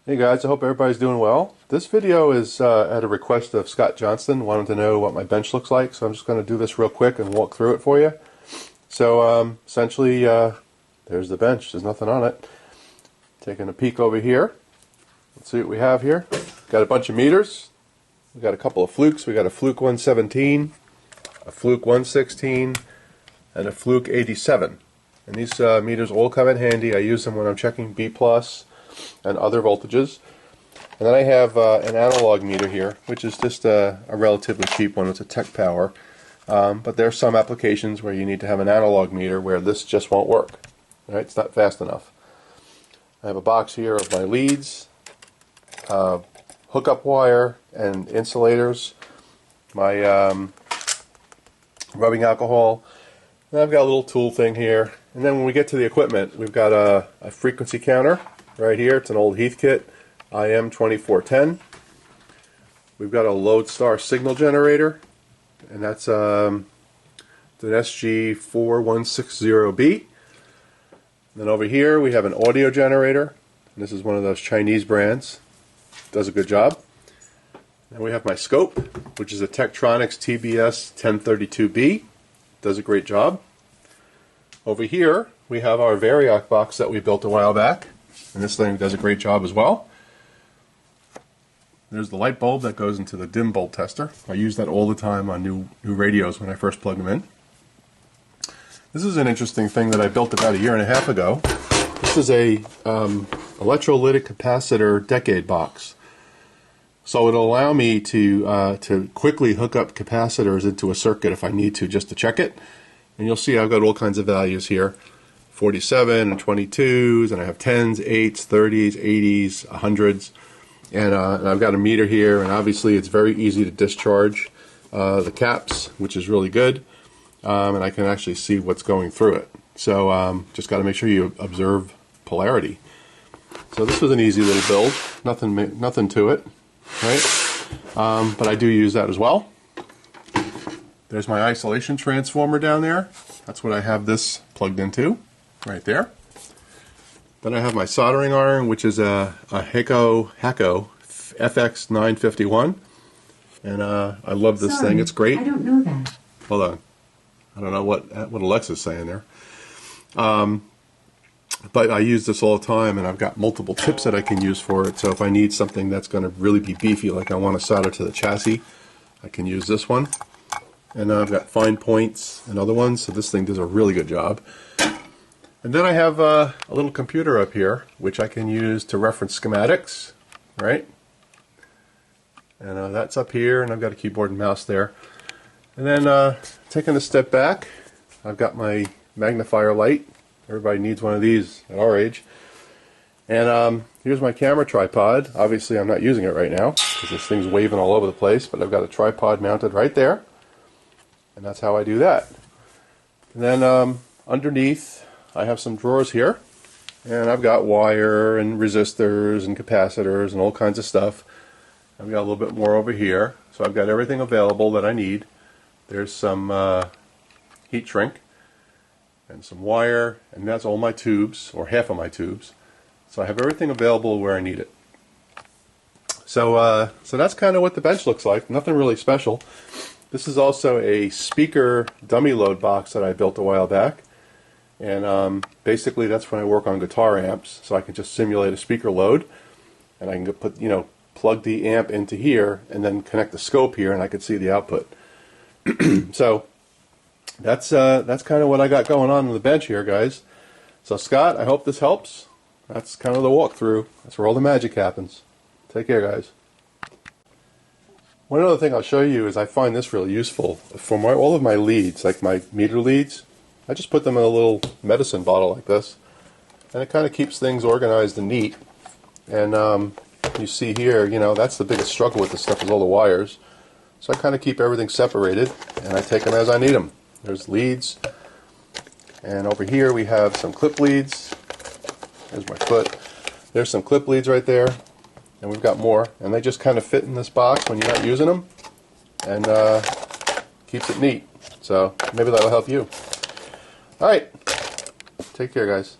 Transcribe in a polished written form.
Hey guys, I hope everybody's doing well. This video is at a request of Scott Johnston, wanted to know what my bench looks like, so I'm just going to do this real quick and walk through it for you. So essentially, there's the bench. There's nothing on it. Taking a peek over here. Let's see what we have here. Got a bunch of meters. We got a couple of flukes. We got a fluke 117, a fluke 116, and a fluke 87. And these meters all come in handy. I use them when I'm checking B+ and other voltages. And then I have an analog meter here, which is just a relatively cheap one. It's a Tech Power. But there are some applications where you need to have an analog meter where this just won't work. Right? It's not fast enough. I have a box here of my leads, hookup wire and insulators, my rubbing alcohol, and I've got a little tool thing here. And then when we get to the equipment, we've got a frequency counter right here. It's an old Heathkit IM2410. We've got a Lodestar signal generator, and that's an SG4160B. Then over here we have an audio generator. This is one of those Chinese brands. Does a good job. And we have my scope, which is a Tektronix TBS 1032B. Does a great job. Over here we have our Variac box that we built a while back, and this thing does a great job as well. There's the light bulb that goes into the dim bulb tester. I use that all the time on new radios when I first plug them in. This is an interesting thing that I built about 1.5 years ago. This is a electrolytic capacitor decade box. So it'll allow me to quickly hook up capacitors into a circuit if I need to, just to check it. And you'll see I've got all kinds of values here. 47 and 22s, and I have 10s, 8s, 30s, 80s, 100s. And I've got a meter here, and obviously it's very easy to discharge the caps, which is really good. And I can actually see what's going through it. So just got to make sure you observe polarity. So this was an easy little build, nothing to it, right? But I do use that as well. There's my isolation transformer down there. That's what I have this plugged into, right there. Then I have my soldering iron, which is a Hakko FX951, and I love this thing. It's great. I don't know that. Hold on. I don't know what Alexa's saying there. But I use this all the time, and I've got multiple tips that I can use for it. So if I need something that's going to really be beefy, like I want to solder to the chassis, I can use this one. And I've got fine points and other ones, so this thing does a really good job. And then I have a little computer up here, which I can use to reference schematics, right? And that's up here, and I've got a keyboard and mouse there. And then taking a step back, I've got my magnifier light. Everybody needs one of these at our age. And here's my camera tripod. Obviously I'm not using it right now because this thing's waving all over the place, but I've got a tripod mounted right there. And that's how I do that. And then underneath I have some drawers here. And I've got wire and resistors and capacitors and all kinds of stuff. I've got a little bit more over here. So I've got everything available that I need. There's some heat shrink and some wire, and that's all my tubes, or half of my tubes. So I have everything available where I need it. So that's kind of what the bench looks like. Nothing really special. This is also a speaker dummy load box that I built a while back. And basically that's when I work on guitar amps, so I can just simulate a speaker load, and I can put, plug the amp into here, and then connect the scope here, and I can see the output. So that's kind of what I got going on the bench here, guys. So Scott, I hope this helps. That's kind of the walkthrough. That's where all the magic happens. Take care, guys. One other thing I'll show you is I find this really useful. For all of my leads, like my meter leads, I just put them in a little medicine bottle like this, and it kind of keeps things organized and neat. And you see here, that's the biggest struggle with this stuff is all the wires. So I kind of keep everything separated, and I take them as I need them. There's leads, and over here we have some clip leads. There's my foot. There's some clip leads right there, and we've got more. And they just kind of fit in this box when you're not using them, and keeps it neat. So maybe that'll help you. All right, take care, guys.